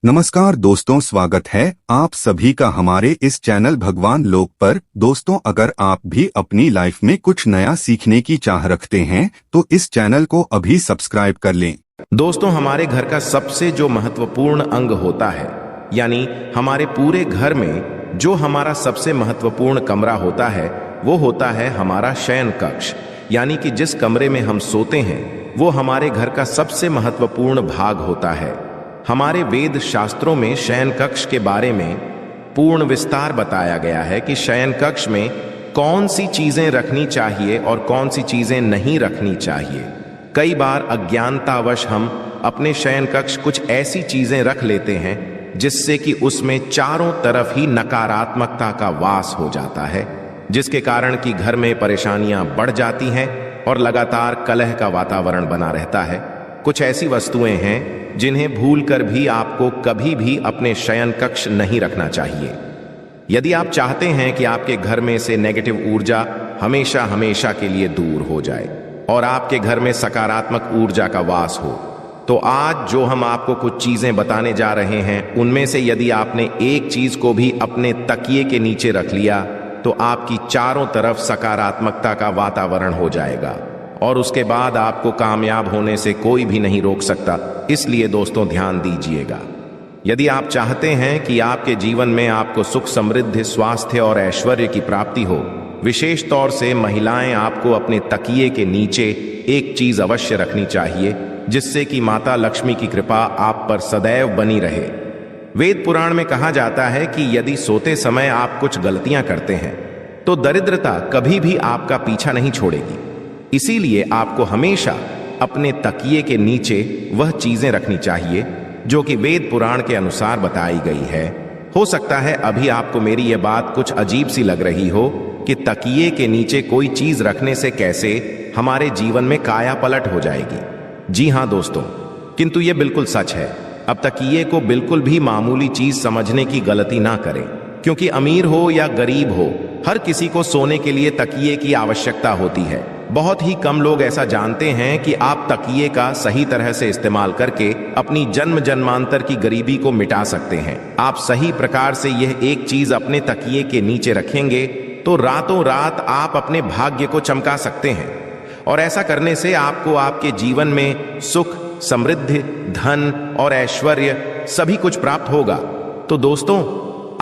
नमस्कार दोस्तों, स्वागत है आप सभी का हमारे इस चैनल भगवान लोक पर। दोस्तों, अगर आप भी अपनी लाइफ में कुछ नया सीखने की चाह रखते हैं तो इस चैनल को अभी सब्सक्राइब कर लें। दोस्तों, हमारे घर का सबसे जो महत्वपूर्ण अंग होता है, यानी हमारे पूरे घर में जो हमारा सबसे महत्वपूर्ण कमरा होता है, वो होता है हमारा शयन कक्ष। यानी कि जिस कमरे में हम सोते हैं वो हमारे घर का सबसे महत्वपूर्ण भाग होता है। हमारे वेद शास्त्रों में शयन कक्ष के बारे में पूर्ण विस्तार बताया गया है कि शयन कक्ष में कौन सी चीजें रखनी चाहिए और कौन सी चीजें नहीं रखनी चाहिए। कई बार अज्ञानतावश हम अपने शयन कक्ष कुछ ऐसी चीजें रख लेते हैं जिससे कि उसमें चारों तरफ ही नकारात्मकता का वास हो जाता है, जिसके कारण कि घर में परेशानियां बढ़ जाती हैं और लगातार कलह का वातावरण बना रहता है। कुछ ऐसी वस्तुएं हैं जिन्हें भूलकर भी आपको कभी भी अपने शयन कक्ष नहीं रखना चाहिए। यदि आप चाहते हैं कि आपके घर में से नेगेटिव ऊर्जा हमेशा हमेशा के लिए दूर हो जाए और आपके घर में सकारात्मक ऊर्जा का वास हो, तो आज जो हम आपको कुछ चीजें बताने जा रहे हैं, उनमें से यदि आपने एक चीज को भी अपने तकिए के नीचे रख लिया तो आपकी चारों तरफ सकारात्मकता का वातावरण हो जाएगा और उसके बाद आपको कामयाब होने से कोई भी नहीं रोक सकता। इसलिए दोस्तों, ध्यान दीजिएगा। यदि आप चाहते हैं कि आपके जीवन में आपको सुख, समृद्धि, स्वास्थ्य और ऐश्वर्य की प्राप्ति हो, विशेष तौर से महिलाएं आपको अपने तकिए के नीचे एक चीज अवश्य रखनी चाहिए जिससे कि माता लक्ष्मी की कृपा आप पर सदैव बनी रहे। वेद पुराण में कहा जाता है कि यदि सोते समय आप कुछ गलतियां करते हैं तो दरिद्रता कभी भी आपका पीछा नहीं छोड़ेगी। इसीलिए आपको हमेशा अपने तकिए के नीचे वह चीजें रखनी चाहिए जो कि वेद पुराण के अनुसार बताई गई है। हो सकता है अभी आपको मेरी यह बात कुछ अजीब सी लग रही हो कि तकिए के नीचे कोई चीज रखने से कैसे हमारे जीवन में काया पलट हो जाएगी। जी हां दोस्तों, किंतु यह बिल्कुल सच है। अब तकिए को बिल्कुल भी मामूली चीज समझने की गलती ना करें, क्योंकि अमीर हो या गरीब हो, हर किसी को सोने के लिए तकिए की आवश्यकता होती है। बहुत ही कम लोग ऐसा जानते हैं कि आप तकिए का सही तरह से इस्तेमाल करके अपनी जन्म जन्मांतर की गरीबी को मिटा सकते हैं। आप सही प्रकार से यह एक चीज अपने तकिए के नीचे रखेंगे तो रातों रात आप अपने भाग्य को चमका सकते हैं और ऐसा करने से आपको आपके जीवन में सुख, समृद्धि, धन और ऐश्वर्य सभी कुछ प्राप्त होगा। तो दोस्तों,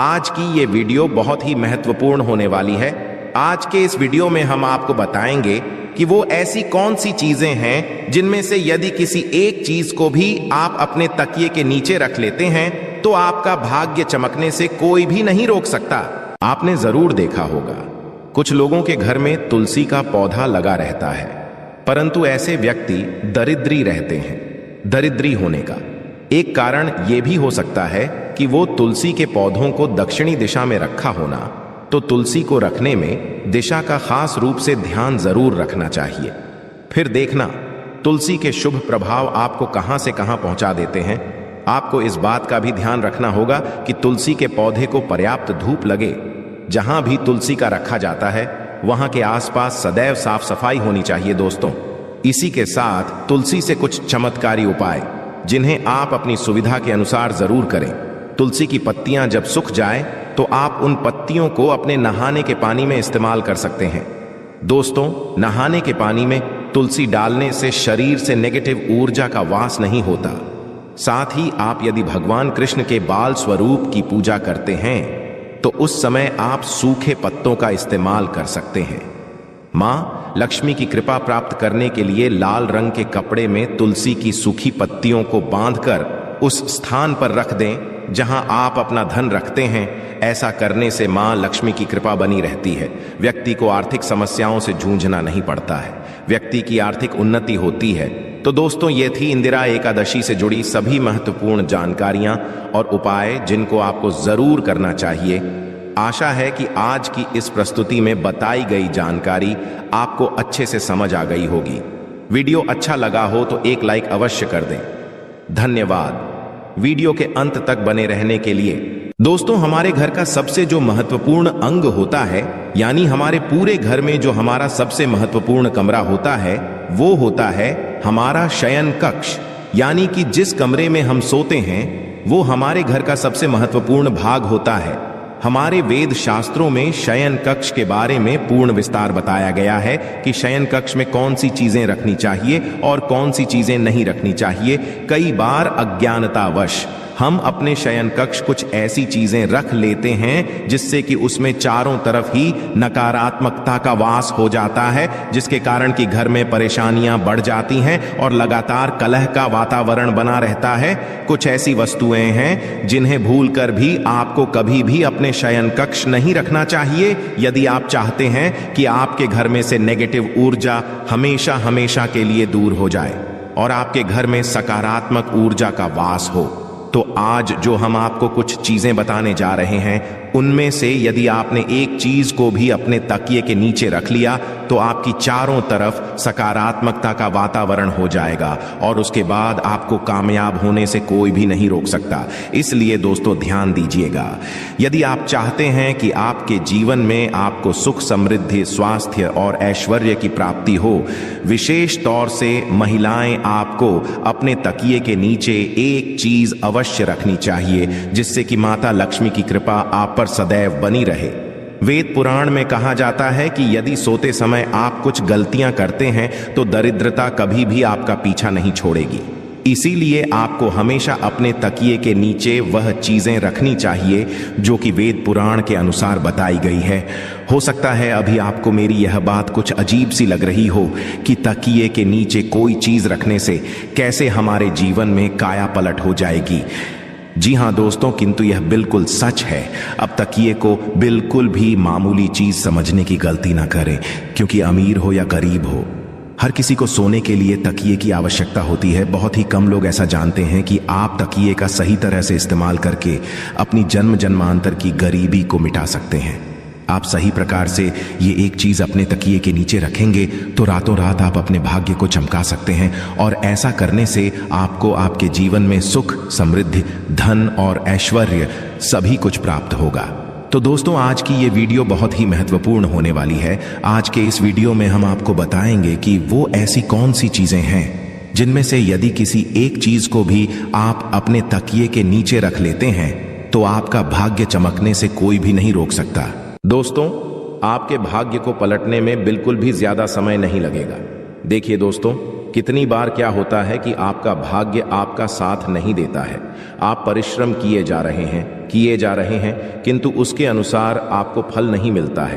आज की ये वीडियो बहुत ही महत्वपूर्ण होने वाली है। आज के इस वीडियो में हम आपको बताएंगे कि वो ऐसी कौन सी चीजें हैं जिनमें से यदि किसी एक चीज को भी आप अपने तकिए के नीचे रख लेते हैं तो आपका भाग्य चमकने से कोई भी नहीं रोक सकता। आपने जरूर देखा होगा, कुछ लोगों के घर में तुलसी का पौधा लगा रहता है, परंतु ऐसे व्यक्ति दरिद्री रहते हैं। दरिद्री होने का एक कारण यह भी हो सकता है कि वो तुलसी के पौधों को दक्षिणी दिशा में रखा होना। तो तुलसी को रखने में दिशा का खास रूप से ध्यान जरूर रखना चाहिए। फिर देखना तुलसी के शुभ प्रभाव आपको कहां से कहां पहुंचा देते हैं। आपको इस बात का भी ध्यान रखना होगा कि तुलसी के पौधे को पर्याप्त धूप लगे। जहां भी तुलसी का रखा जाता है वहां के आसपास सदैव साफ सफाई होनी चाहिए दोस्तों। इसी के साथ तुलसी से कुछ चमत्कारी उपाय जिन्हें आप अपनी सुविधा के अनुसार जरूर करें। तुलसी की पत्तियां जब सूख जाए तो आप उन पत्तियों को अपने नहाने के पानी में इस्तेमाल कर सकते हैं। दोस्तों, नहाने के पानी में तुलसी डालने से शरीर से नेगेटिव ऊर्जा का वास नहीं होता। साथ ही आप यदि भगवान कृष्ण के बाल स्वरूप की पूजा करते हैं तो उस समय आप सूखे पत्तों का इस्तेमाल कर सकते हैं। मां लक्ष्मी की कृपा प्राप्त करने के लिए लाल रंग के कपड़े में तुलसी की सूखी पत्तियों को बांधकर उस स्थान पर रख दें जहां आप अपना धन रखते हैं। ऐसा करने से मां लक्ष्मी की कृपा बनी रहती है। व्यक्ति को आर्थिक समस्याओं से जूझना नहीं पड़ता है, व्यक्ति की आर्थिक उन्नति होती है। तो दोस्तों, ये थी इंदिरा एकादशी से जुड़ी सभी महत्वपूर्ण जानकारियां और उपाय जिनको आपको जरूर करना चाहिए। आशा है कि आज की इस प्रस्तुति में बताई गई जानकारी आपको अच्छे से समझ आ गई होगी। वीडियो अच्छा लगा हो तो एक लाइक अवश्य कर दें। धन्यवाद वीडियो के अंत तक बने रहने के लिए। दोस्तों, हमारे घर का सबसे जो महत्वपूर्ण अंग होता है, यानी हमारे पूरे घर में जो हमारा सबसे महत्वपूर्ण कमरा होता है, वो होता है हमारा शयन कक्ष। यानी कि जिस कमरे में हम सोते हैं वो हमारे घर का सबसे महत्वपूर्ण भाग होता है। हमारे वेद शास्त्रों में शयन कक्ष के बारे में पूर्ण विस्तार बताया गया है कि शयन कक्ष में कौन सी चीजें रखनी चाहिए और कौन सी चीजें नहीं रखनी चाहिए। कई बार अज्ञानतावश हम अपने शयन कक्ष कुछ ऐसी चीजें रख लेते हैं जिससे कि उसमें चारों तरफ ही नकारात्मकता का वास हो जाता है, जिसके कारण कि घर में परेशानियां बढ़ जाती हैं और लगातार कलह का वातावरण बना रहता है। कुछ ऐसी वस्तुएं हैं जिन्हें भूलकर भी आपको कभी भी अपने शयन कक्ष नहीं रखना चाहिए यदि आप चाहते हैं कि आपके घर में से नेगेटिव ऊर्जा हमेशा हमेशा के लिए दूर हो जाए और आपके घर में सकारात्मक ऊर्जा का वास हो। तो आज जो हम आपको कुछ चीजें बताने जा रहे हैं, उनमें से यदि आपने एक चीज को भी अपने तकिए के नीचे रख लिया तो आपकी चारों तरफ सकारात्मकता का वातावरण हो जाएगा और उसके बाद आपको कामयाब होने से कोई भी नहीं रोक सकता। इसलिए दोस्तों ध्यान दीजिएगा, यदि आप चाहते हैं कि आपके जीवन में आपको सुख, समृद्धि, स्वास्थ्य और ऐश्वर्य की प्राप्ति हो, विशेष तौर से महिलाएं आपको अपने तकिए के नीचे एक चीज अवश्य रखनी चाहिए जिससे कि माता लक्ष्मी की कृपा आप पर सदैव बनी रहे। वेद पुराण में कहा जाता है कि यदि सोते समय आप कुछ गलतियां करते हैं तो दरिद्रता कभी भी आपका पीछा नहीं छोड़ेगी। इसीलिए आपको हमेशा अपने तकिए के नीचे वह चीजें रखनी चाहिए जो कि वेद पुराण के अनुसार बताई गई है। हो सकता है अभी आपको मेरी यह बात कुछ अजीब सी लग रही हो कि तकिए के नीचे कोई चीज रखने से कैसे हमारे जीवन में काया पलट हो जाएगी। जी हाँ दोस्तों, किंतु यह बिल्कुल सच है। अब तकिए को बिल्कुल भी मामूली चीज समझने की गलती ना करें, क्योंकि अमीर हो या गरीब हो, हर किसी को सोने के लिए तकिए की आवश्यकता होती है। बहुत ही कम लोग ऐसा जानते हैं कि आप तकिए का सही तरह से इस्तेमाल करके अपनी जन्म जन्मांतर की गरीबी को मिटा सकते हैं। आप सही प्रकार से ये एक चीज अपने तकिए के नीचे रखेंगे तो रातों रात आप अपने भाग्य को चमका सकते हैं और ऐसा करने से आपको आपके जीवन में सुख, समृद्धि, धन और ऐश्वर्य सभी कुछ प्राप्त होगा। तो दोस्तों, आज की ये वीडियो बहुत ही महत्वपूर्ण होने वाली है। आज के इस वीडियो में हम आपको बताएंगे कि वो ऐसी कौन सी चीजें हैं जिनमें से यदि किसी एक चीज को भी आप अपने तकिए के नीचे रख लेते हैं तो आपका भाग्य चमकने से कोई भी नहीं रोक सकता। दोस्तों, आपके भाग्य को पलटने में बिल्कुल भी ज्यादा समय नहीं लगेगा। देखिए दोस्तों, कितनी बार क्या होता है कि आपका भाग्य आपका साथ नहीं देता है। आप परिश्रम किए जा रहे हैं किंतु उसके अनुसार आपको फल नहीं मिलता है।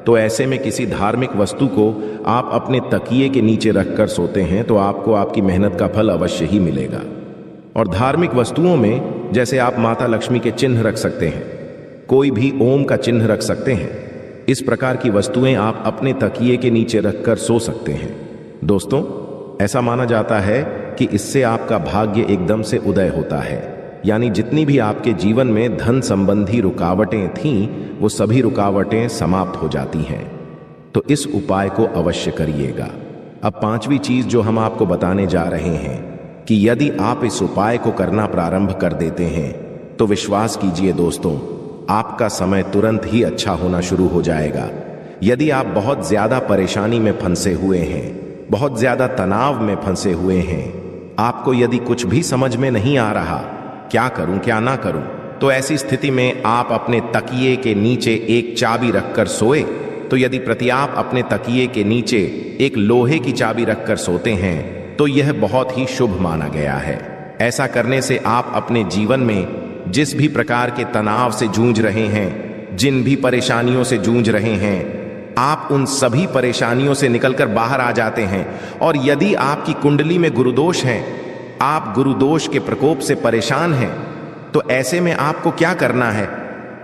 तो ऐसे में किसी धार्मिक वस्तु को आप अपने तकिए के नीचे रखकर सोते हैं तो आपको आपकी मेहनत का फल अवश्य ही मिलेगा। और धार्मिक वस्तुओं में जैसे आप माता लक्ष्मी के चिन्ह रख सकते हैं, कोई भी ओम का चिन्ह रख सकते हैं। इस प्रकार की वस्तुएं आप अपने तकिए के नीचे रखकर सो सकते हैं। दोस्तों, ऐसा माना जाता है कि इससे आपका भाग्य एकदम से उदय होता है, यानी जितनी भी आपके जीवन में धन संबंधी रुकावटें थीं, वो सभी रुकावटें समाप्त हो जाती हैं। तो इस उपाय को अवश्य करिएगा। अब पांचवी चीज जो हम आपको बताने जा रहे हैं कि यदि आप इस उपाय को करना प्रारंभ कर देते हैं तो विश्वास कीजिए दोस्तों, आपका समय तुरंत ही अच्छा होना शुरू हो जाएगा। यदि आप बहुत ज्यादा परेशानी में फंसे हुए हैं, बहुत ज्यादा तनाव में फंसे हुए हैं, आपको यदि कुछ भी समझ में नहीं आ रहा क्या करूं क्या ना करूं, तो ऐसी स्थिति में आप अपने तकिए के नीचे एक चाबी रखकर सोए। तो यदि प्रति आप अपने तकिए के नीचे एक लोहे की चाबी रखकर सोते हैं तो यह बहुत ही शुभ माना गया है। ऐसा करने से आप अपने जीवन में जिस भी प्रकार के तनाव से जूझ रहे हैं, जिन भी परेशानियों से जूझ रहे हैं, आप उन सभी परेशानियों से निकलकर बाहर आ जाते हैं। और यदि आपकी कुंडली में गुरुदोष है, आप गुरुदोष के प्रकोप से परेशान हैं, तो ऐसे में आपको क्या करना है,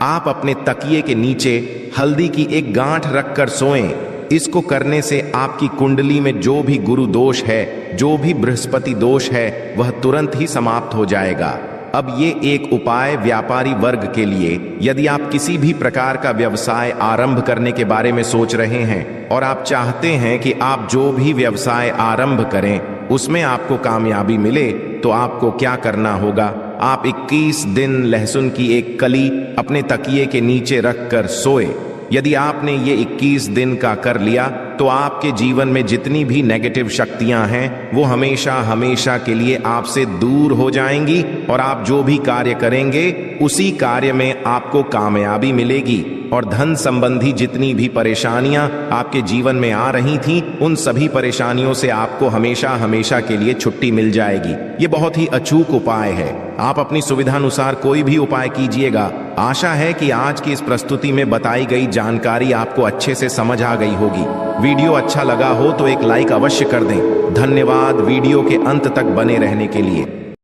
आप अपने तकिए के नीचे हल्दी की एक गांठ रखकर सोएं। इसको करने से आपकी कुंडली में जो भी गुरु दोष है, जो भी बृहस्पति दोष है, वह तुरंत ही समाप्त हो जाएगा। अब ये एक उपाय व्यापारी वर्ग के लिए, यदि आप किसी भी प्रकार का व्यवसाय आरंभ करने के बारे में सोच रहे हैं और आप चाहते हैं कि आप जो भी व्यवसाय आरंभ करें उसमें आपको कामयाबी मिले, तो आपको क्या करना होगा, आप 21 दिन लहसुन की एक कली अपने तकिए के नीचे रखकर सोए। यदि आपने ये 21 दिन का कर लिया तो आपके जीवन में जितनी भी नेगेटिव शक्तियां हैं वो हमेशा हमेशा के लिए आपसे दूर हो जाएंगी और आप जो भी कार्य करेंगे उसी कार्य में आपको कामयाबी मिलेगी और धन संबंधी जितनी भी परेशानियां आपके जीवन में आ रही थीं उन सभी परेशानियों से आपको हमेशा हमेशा के लिए छुट्टी मिल जाएगी। ये बहुत ही अचूक उपाय है। आप अपनी सुविधानुसार कोई भी उपाय कीजिएगा। आशा है कि आज की इस प्रस्तुति में बताई गई जानकारी आपको अच्छे से समझ आ गई होगी। वीडियो अच्छा लगा हो तो एक लाइक अवश्य कर दें। धन्यवाद वीडियो के अंत तक बने रहने के लिए।